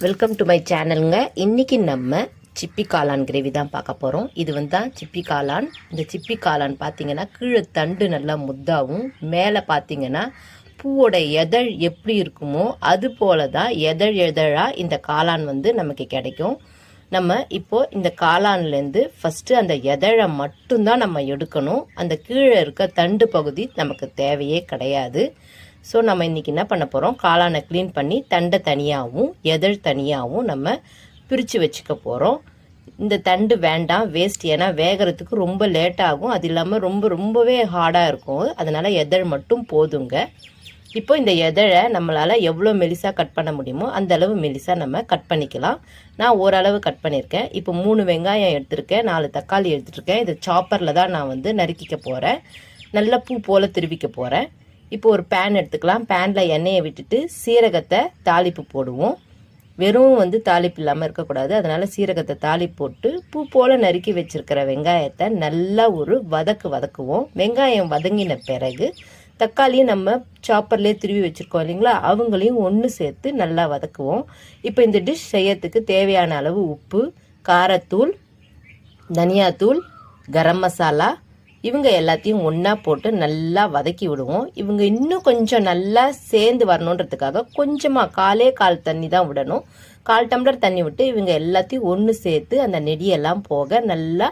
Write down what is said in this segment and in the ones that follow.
Welcome to my சேனலுங்க. இன்றைக்கி நம்ம சிப்பி காளான் கிரேவி தான் பார்க்க போகிறோம். இது தான் சிப்பி காளான். இந்த சிப்பி காளான் பார்த்திங்கன்னா கீழே தண்டு நல்லா முத்தாவும், மேலே பார்த்திங்கன்னா பூவோட எதழ் எப்படி இருக்குமோ அது போல தான் எதழாக இந்த காளான் நமக்கு கிடைக்கும். நம்ம இப்போது இந்த காளான்லேருந்து ஃபஸ்ட்டு அந்த எதழை மட்டும்தான் நம்ம எடுக்கணும். அந்த கீழே இருக்க தண்டு பகுதி நமக்கு தேவையே கிடையாது. ஸோ நம்ம இன்றைக்கி என்ன பண்ண போகிறோம், காளானை க்ளீன் பண்ணி தண்டை தனியாகவும் எதழ் தனியாகவும் நம்ம பிரித்து வச்சுக்க போகிறோம். இந்த தண்டு வேண்டாம், வேஸ்ட். ஏன்னா வேகிறதுக்கு ரொம்ப லேட் ஆகும். அது இல்லாமல் ரொம்பவே ஹார்டாக இருக்கும். அதனால் எதழ் மட்டும் போதுங்க. இப்போ இந்த எதழை நம்மளால் எவ்வளோ மெலிசாக கட் பண்ண முடியுமோ அந்த அளவு மெலிசாக நம்ம கட் பண்ணிக்கலாம். நான் ஓரளவு கட் பண்ணியிருக்கேன். இப்போ 3 வெங்காயம் எடுத்துருக்கேன், 4 தக்காளி எடுத்துருக்கேன். இது சாப்பரில் தான் நான் நறுக்கிக்க போகிறேன். நல்லா பூ போல் திருவிக்க போகிறேன். இப்போ ஒரு பேன் எடுத்துக்கலாம். பேனில் எண்ணெயை விட்டுட்டு சீரகத்தை தாளிப்பு போடுவோம். வெறும் தாளிப்பு இல்லாமல் இருக்கக்கூடாது. அதனால் சீரகத்தை தாளிப்பு போட்டு பூ போல் நறுக்கி வச்சுருக்கிற வெங்காயத்தை நல்லா ஒரு வதக்குவோம். வெங்காயம் வதங்கின பிறகு தக்காளியும் நம்ம சாப்பர்லேயே திருவி வச்சுருக்கோம் இல்லைங்களா, அவங்களையும் ஒன்று சேர்த்து நல்லா வதக்குவோம். இப்போ இந்த டிஷ் செய்யறதுக்கு தேவையான அளவு உப்பு, காரத்தூள், தனியாத்தூள், கரம் மசாலா இவங்க எல்லாத்தையும் ஒன்றா போட்டு நல்லா வதக்கி விடுவோம். இவங்க இன்னும் கொஞ்சம் நல்லா சேர்ந்து வரணுன்றதுக்காக கொஞ்சமாக 1/4 தண்ணி தான் விடணும். 1/4 டம்ளர் தண்ணி விட்டு இவங்க எல்லாத்தையும் ஒன்று சேர்த்து அந்த நெடியெல்லாம் போக நல்லா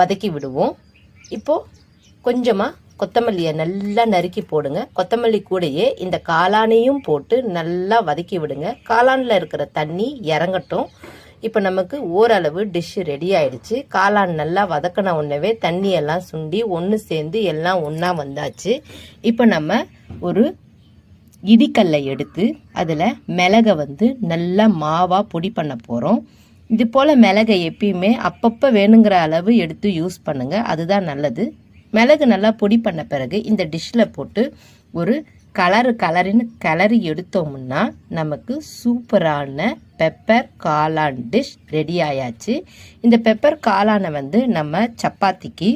வதக்கி விடுவோம். இப்போது கொஞ்சமாக கொத்தமல்லியை நல்லா நறுக்கி போடுங்க. கொத்தமல்லி கூடையே இந்த காளானையும் போட்டு நல்லா வதக்கி விடுங்க. காளானில் இருக்கிற தண்ணி இறங்கட்டும். இப்போ நமக்கு ஓரளவு டிஷ்ஷு ரெடி ஆயிடுச்சு. காளான் நல்லா வதக்கின உடனே தண்ணியெல்லாம் சுண்டி ஒன்று சேர்ந்து எல்லாம் ஒன்றா வந்தாச்சு. இப்போ நம்ம ஒரு இடிக்கல்லை எடுத்து அதில் மிளகை நல்லா மாவாக பொடி பண்ண போகிறோம். இது போல் மிளகை எப்பயுமே அப்பப்போ வேணுங்கிற அளவு எடுத்து யூஸ் பண்ணுங்கள், அதுதான் நல்லது. மிளகு நல்லா பொடி பண்ண பிறகு இந்த டிஷ்ஷில் போட்டு ஒரு கலரின்னு கிளறி எடுத்தோம்னா நமக்கு சூப்பரான பெப்பர் காளான் டிஷ் ரெடி ஆயாச்சு. இந்த பெப்பர் காளானை நம்ம சப்பாத்திக்கு,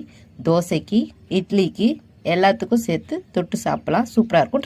தோசைக்கு, இட்லிக்கு எல்லாத்துக்கும் சேர்த்து தொட்டு சாப்பிடலாம். சூப்பராக இருக்கும்.